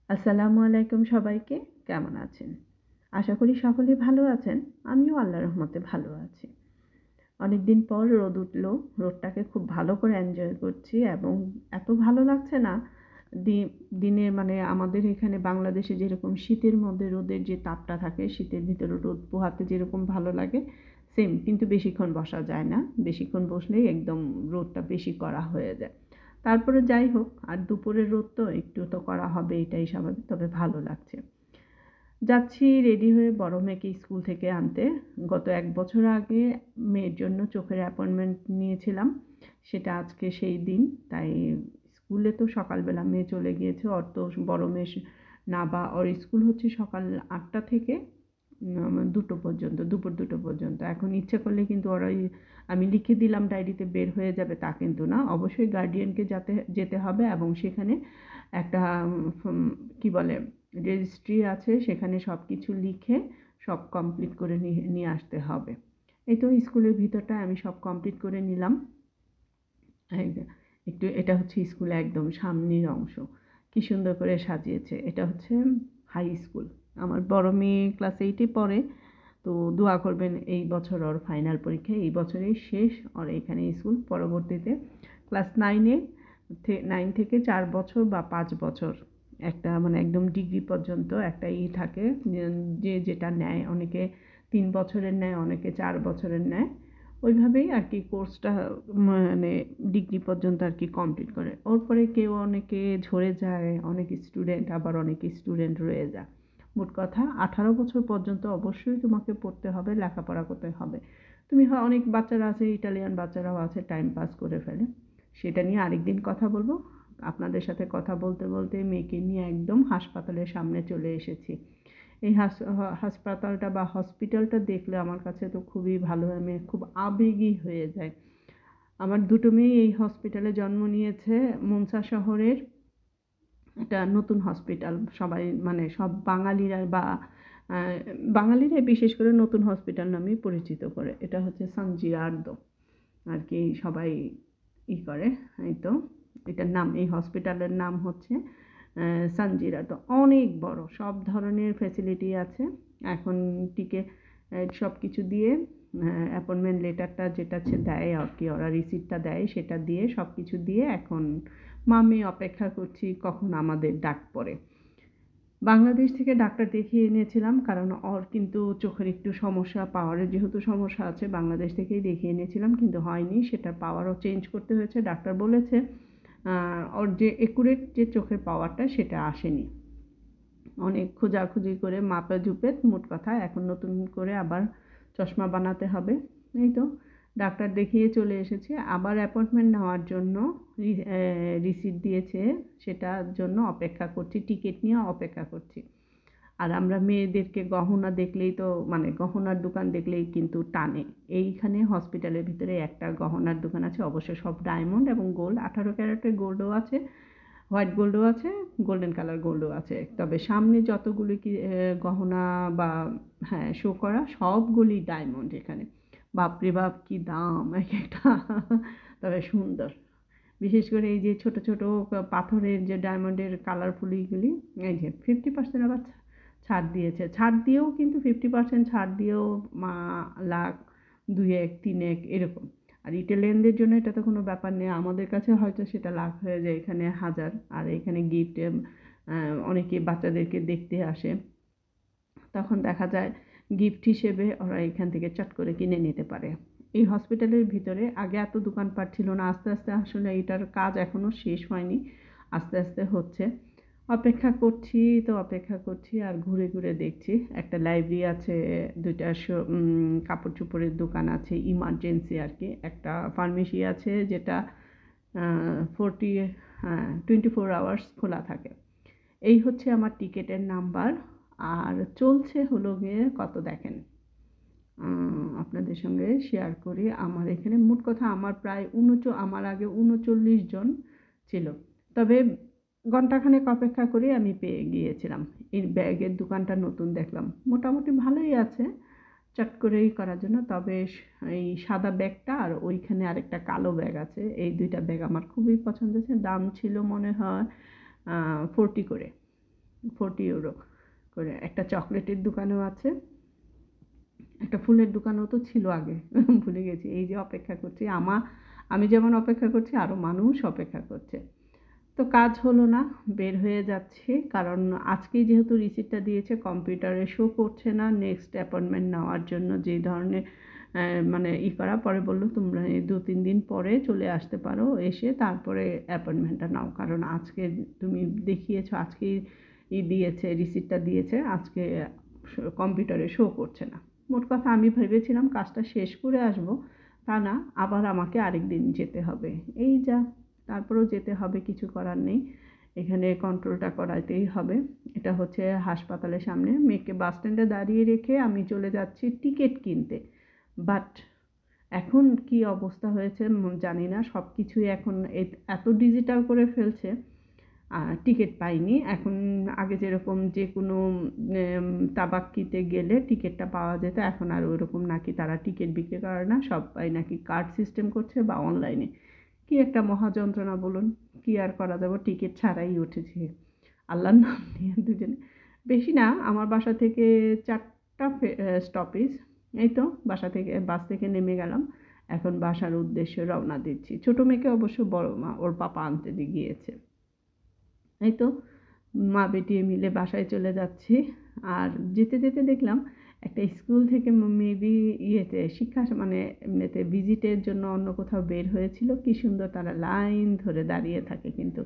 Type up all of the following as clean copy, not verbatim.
আসসালামু আলাইকুম সবাইকে। কেমন আছেন? আশা করি সকলেই ভালো আছেন। আমিও আল্লাহর রহমতে ভালো আছি। অনেকদিন পর রোদ উঠলো। রোদটাকে খুব ভালো করে এনজয় করছি এবং এত ভালো লাগছে না। দি দিনে মানে আমাদের এখানে বাংলাদেশে যেরকম শীতের মধ্যে রোদের যে তাপটা থাকে, শীতের ভিতরে রোদ পোহাতে যেরকম ভালো লাগে, সেম কিন্তু বেশিক্ষণ বসা যায় না। বেশিক্ষণ বসলেই একদম রোদটা বেশি কড়া হয়ে যায়। তারপরে যাই হোক, আর দুপুরের রোদ তো একটু তো কড়া হবে, এটাই স্বাভাবিক। তবে ভালো লাগছে। যাচ্ছি রেডি হয়ে বড় মেয়েকে স্কুল থেকে আনতে। গত ১ বছর আগে মেয়ের জন্য চোখের অ্যাপয়েন্টমেন্ট নিয়েছিলাম। সেটা আজকে সেই দিন। তাই স্কুলে তো সকালবেলা মেয়ে চলে গিয়েছে। ওর তো বড় মেয়ে ওর স্কুল হচ্ছে সকাল ৮টা থেকে ২টো পর্যন্ত, দুপুর ২টো পর্যন্ত। এখন ইচ্ছে করলে কিন্তু ওরা আমি লিখে দিলাম ডায়েরিতে বের হয়ে যাবে তা কিন্তু না। অবশ্যই গার্ডিয়ানকে যেতে হবে এবং সেখানে একটা কি বলে রেজিস্ট্রি আছে, সেখানে সব কিছু লিখে সব কমপ্লিট করে নিয়ে আসতে হবে। এই তো স্কুলের ভিতরটা আমি সব কমপ্লিট করে নিলাম। একটু এটা হচ্ছে স্কুলে একদম সামনের অংশ। কি সুন্দর করে সাজিয়েছে। এটা হচ্ছে হাই স্কুল। আমার বড় মেয়ে ক্লাস 8-এ পড়ে। তো দোয়া করবেন, এই বছর ওর ফাইনাল পরীক্ষা এই বছরেই শেষ। ওর এখানে স্কুল পরবর্তীতে ক্লাস 9 থেকে 4 বছর বা 5 বছর একটা মানে একদম ডিগ্রি পর্যন্ত একটা থাকে, যে যেটা নেয়। অনেকে 3 বছরের নেয়, অনেকে 4 বছরের নেয়। ওইভাবেই আর কি কোর্সটা মানে ডিগ্রি পর্যন্ত আর কি কমপ্লিট করে। ওর পরে অনেকে ঝরে যায়, অনেক স্টুডেন্ট, আবার অনেক স্টুডেন্ট রয়ে যায়। মোট কথা 18 বছর পর্যন্ত অবশ্যই তোমাকে পড়তে হবে, লেখাপড়া করতে হবে। তুমি অনেক বাচ্চারা আছে, ইটালিয়ান বাচ্চারাও আছে, টাইম পাস করে ফেলে। সেটা নিয়ে আরেকদিন কথা বলবো। আপনাদের সাথে কথা বলতে বলতে মেয়েকে নিয়ে একদম হাসপাতালের সামনে চলে এসেছি। এই হাসপাতালটা বা হসপিটালটা দেখলে আমার কাছে তো খুবই ভালো হয়, আমি খুব আবেগী হয়ে যাই। আমার দুটো মেয়ে এই হসপিটালে জন্ম নিয়েছে। মুনসা শহরের একটা নতুন হসপিটাল। সবাই মানে সব বাঙালিরা বা বাঙালিরা বিশেষ করে নতুন হসপিটাল নামেই পরিচিত করে। এটা হচ্ছে সান জিরার্দো আর কি সবাই করে। এই তো এটার নাম, এই হসপিটালের নাম হচ্ছে সান জিরার্দো। অনেক বড়, সব ধরনের ফ্যাসিলিটি আছে। এখন টিকে সব কিছু দিয়ে অ্যাপয়েন্টমেন্ট লেটারটা যেটা দেয় আর কি, ওরা রিসিপ্টটা দেয়, সেটা দিয়ে সব কিছু দিয়ে এখন মেয়ে অপেক্ষা করছি কখন আমাদের ডাক পড়ে। বাংলাদেশ থেকে ডাক্তার দেখিয়ে এনেছিলাম, কারণ ওর কিন্তু চোখের একটু সমস্যা, পাওয়ারের যেহেতু সমস্যা আছে, বাংলাদেশ থেকেই দেখিয়ে এনেছিলাম কিন্তু হয়নি। সেটার পাওয়ারও চেঞ্জ করতে হয়েছে। ডাক্তার বলেছে ওর যে একুরেট যে চোখের পাওয়ারটা সেটা আসেনি। অনেক খোঁজাখুঁজি করে মাপে ঝুপে মোট কথা এখন নতুন করে আবার চশমা বানাতে হবে। এই তো ডাক্তার দেখিয়ে চলে এসেছি। আবার অ্যাপয়েন্টমেন্ট নেওয়ার জন্য রিসিপ্ট দিয়েছে, সেটার জন্য অপেক্ষা করছি, টিকিট নিয়ে অপেক্ষা করছি। আর আমরা মেয়েদেরকে গহনা দেখলেই তো মানে গহনার দোকান দেখলেই কিন্তু টানে। এইখানে হসপিটালের ভিতরে একটা গহনার দোকান আছে, অবশ্য সব ডায়মন্ড এবং গোল্ড, 18 ক্যারেটের গোল্ডও আছে, হোয়াইট গোল্ডও আছে, গোল্ডেন কালার গোল্ডও আছে। তবে সামনে যতগুলি কি গহনা বা হ্যাঁ শো করা সবগুলি ডায়মন্ড এখানে। বাপরে বাপ কি দাম এক একটা! তবে সুন্দর। বিশেষ করে এই যে ছোট ছোট পাথরের যে ডায়মন্ডের কালারফুল এইগুলি, এই যে 50% আবার ছাড় দিয়েছে। ছাড় দিয়েও কিন্তু 50% ছাড় দিয়েও লাখ 2-1 3-1 এরকম। আর ইটালিয়ানদের জন্য এটা তো কোনো ব্যাপার নেই। আমাদের কাছে হয়তো সেটা লাখ হয়ে যায়, এখানে হাজার। আর এখানে গিফট অনেকে বাচ্চাদেরকে দেখতে আসে, তখন দেখা যায় গিফট হিসেবে ওরা এখান থেকে চট করে কিনে নিতে পারে। এই হসপিটালের ভিতরে আগে এত দোকানপাট ছিল না, আস্তে আস্তে আসলে এটার কাজ এখনও শেষ হয়নি, আস্তে আস্তে হচ্ছে। অপেক্ষা করছি তো অপেক্ষা করছি আর ঘুরে ঘুরে দেখছি। একটা লাইব্রেরি আছে, দুইটা কাপড় চোপড়ের দোকান আছে, ইমার্জেন্সি আর কি। একটা ফার্মেসি আছে যেটা 24 আওয়ার্স খোলা থাকে। এই হচ্ছে আমার টিকেটের নাম্বার। আর চলছে হলো গিয়ে কত দেখেন, আপনাদের সঙ্গে শেয়ার করি। আমার এখানে মোট কথা আমার প্রায় আমার আগে 39 জন ছিল। তবে ঘণ্টাখানেক অপেক্ষা করে আমি পেয়ে গিয়েছিলাম। এই ব্যাগের দোকানটা নতুন দেখলাম, মোটামুটি ভালোই আছে চট করেই করার জন্য। তবে এই সাদা ব্যাগটা আর ওইখানে আরেকটা কালো ব্যাগ আছে, এই দুইটা ব্যাগ আমার খুবই পছন্দ হয়েছে। দাম ছিল মনে হয় 40 করে। €40 করে। একটা চকলেটের দোকানও আছে, একটা ফুলের দোকানও তো ছিল আগে ভুলে গেছি। এই যে অপেক্ষা করছি, আমি যেমন অপেক্ষা করছি আরও মানুষ অপেক্ষা করছে। তো কাজ হলো না, বের হয়ে যাচ্ছি, কারণ আজকেই যেহেতু রিসিপ্টটা দিয়েছে কম্পিউটারে শো করছে না নেক্সট অ্যাপয়েন্টমেন্ট নেওয়ার জন্য যে ধরনের মানে করা। পরে বললো তোমরা এই 2-3 দিন পরে চলে আসতে পারো, এসে তারপরে অ্যাপয়েন্টমেন্টটা নাও, কারণ আজকে তুমি দেখিয়েছো, আজকেই দিয়েছে রিসিপ্টটা দিয়েছে, আজকে কম্পিউটারে শো করছে না। মোট কথা আমি ভেবেছিলাম কাজটা শেষ করে আসবো, তা না, আবার আমাকে আরেক দিন যেতে হবে। এই যা, তারপরেও যেতে হবে, কিছু করার নেই, এখানে কন্ট্রোলটা করাতেই হবে। এটা হচ্ছে হাসপাতালের সামনে। মেয়েকে বাস স্ট্যান্ডে দাঁড়িয়ে রেখে আমি চলে যাচ্ছি টিকিট কিনতে। বাট এখন কি অবস্থা হয়েছে জানি না, সব কিছুই এখন এত ডিজিটাল করে ফেলছে, টিকিট পাইনি এখন। আগে যেরকম যে কোনো তাবাক্কিতে গেলে টিকিটটা পাওয়া যেত, এখন আর ওরকম নাকি তারা টিকিট বিক্রি করে না, সবাই নাকি কার্ড সিস্টেম করছে বা অনলাইনে। কি একটা মহাযন্ত্রণা বলুন, কি আর করা যাবে, টিকিট ছাড়াই উঠেছি আল্লাহর নাম নিয়ে দুজনে। বেশি না, আমার বাসা থেকে 4টা স্টপেজ, এই তো বাসা থেকে বাস থেকে নেমে গেলাম, এখন বাসার উদ্দেশ্যে রওনা দিচ্ছি। ছোটো মেয়েকে অবশ্য বড় মা ওর পাপা আনতে গিয়েছে। এই তো মা বেটি মিলে বাসায় চলে যাচ্ছি। আর যেতে যেতে দেখলাম একটা স্কুল থেকে মেবি শিক্ষা মানে এমনিতে ভিজিটের জন্য অন্য কোথাও বের হয়েছিল, কি সুন্দর তারা লাইন ধরে দাঁড়িয়ে থাকে। কিন্তু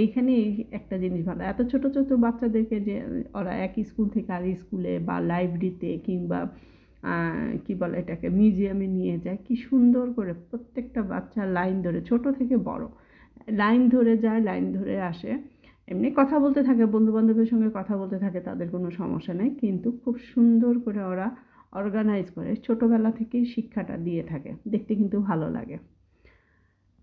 এইখানে একটা জিনিস ভালো, এত ছোট ছোট বাচ্চাদেরকে যে ওরা এক স্কুল থেকে আর স্কুলে বা লাইব্রেরিতে কিংবা কি বলে এটাকে মিউজিয়ামে নিয়ে যায়, কি সুন্দর করে প্রত্যেকটা বাচ্চা লাইন ধরে, ছোট থেকে বড় লাইন ধরে যায়, লাইন ধরে আসে। এমনি কথা বলতে থাকে, বন্ধুবান্ধবের সঙ্গে কথা বলতে থাকে, তাদের কোনো সমস্যা নেই, কিন্তু খুব সুন্দর করে ওরা অর্গানাইজ করে, ছোটোবেলা থেকেই শিক্ষাটা দিয়ে থাকে, দেখতে কিন্তু ভালো লাগে।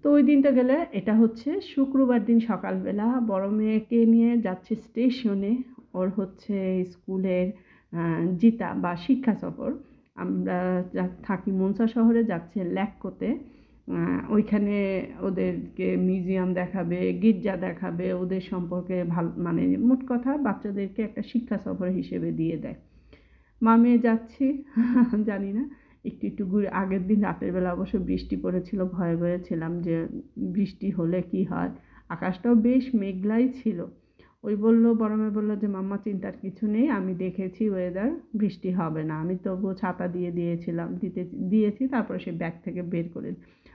তো ওই দিনটা গেলে, এটা হচ্ছে শুক্রবার দিন সকালবেলা বড় মেয়েকে নিয়ে যাচ্ছে স্টেশনে, ওর হচ্ছে স্কুলের জিতা বা শিক্ষা সফর। আমরা থাকি মনসা শহরে, যাচ্ছে ল্যাককোতে, ওইখানে ওদেরকে মিউজিয়াম দেখাবে, গির্জা দেখাবে, ওদের সম্পর্কে ভালো মানে মোট কথা বাচ্চাদেরকে একটা শিক্ষা সফর হিসেবে দিয়ে দেয়। মা মেয়ে যাচ্ছি জানি না, একটু একটু ঘুরে, আগের দিন রাতের বেলা অবশ্য বৃষ্টি পড়েছিল, ভয়ে ভয়ে ছিলাম যে বৃষ্টি হলে কি হয়, আকাশটাও বেশ মেঘলাই ছিল। ওই বললো, বড় মেয়ে বললো যে মাম্মা চিন্তার কিছু নেই, আমি দেখেছি ওয়েদার, বৃষ্টি হবে না। আমি তবুও ছাতা দিয়েছি, তারপরে সে ব্যাগ থেকে বের করে,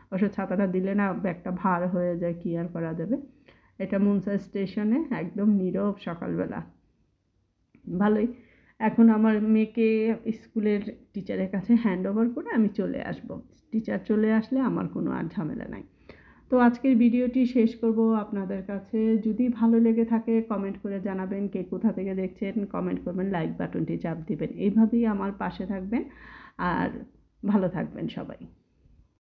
অবশ্য ছাতাটা দিলে না ব্যাগটা ভার হয়ে যায়, কি আর করা যাবে। এটা মুনসা স্টেশনে, একদম নীরব সকালবেলা, ভালোই। এখন আমার মেয়েকে স্কুলের টিচারের কাছে হ্যান্ড ওভার করে আমি চলে আসব। টিচার চলে আসলে আমার কোনো আর ঝামেলা নাই। তো আজকের ভিডিওটি শেষ করব আপনাদের কাছে। যদি ভালো লেগে থাকে কমেন্ট করে জানাবেন, কে কোথা থেকে দেখছেন কমেন্ট করবেন, লাইক বাটনটি চাপ দিবেন। এইভাবেই আমার পাশে থাকবেন আর ভালো থাকবেন সবাই।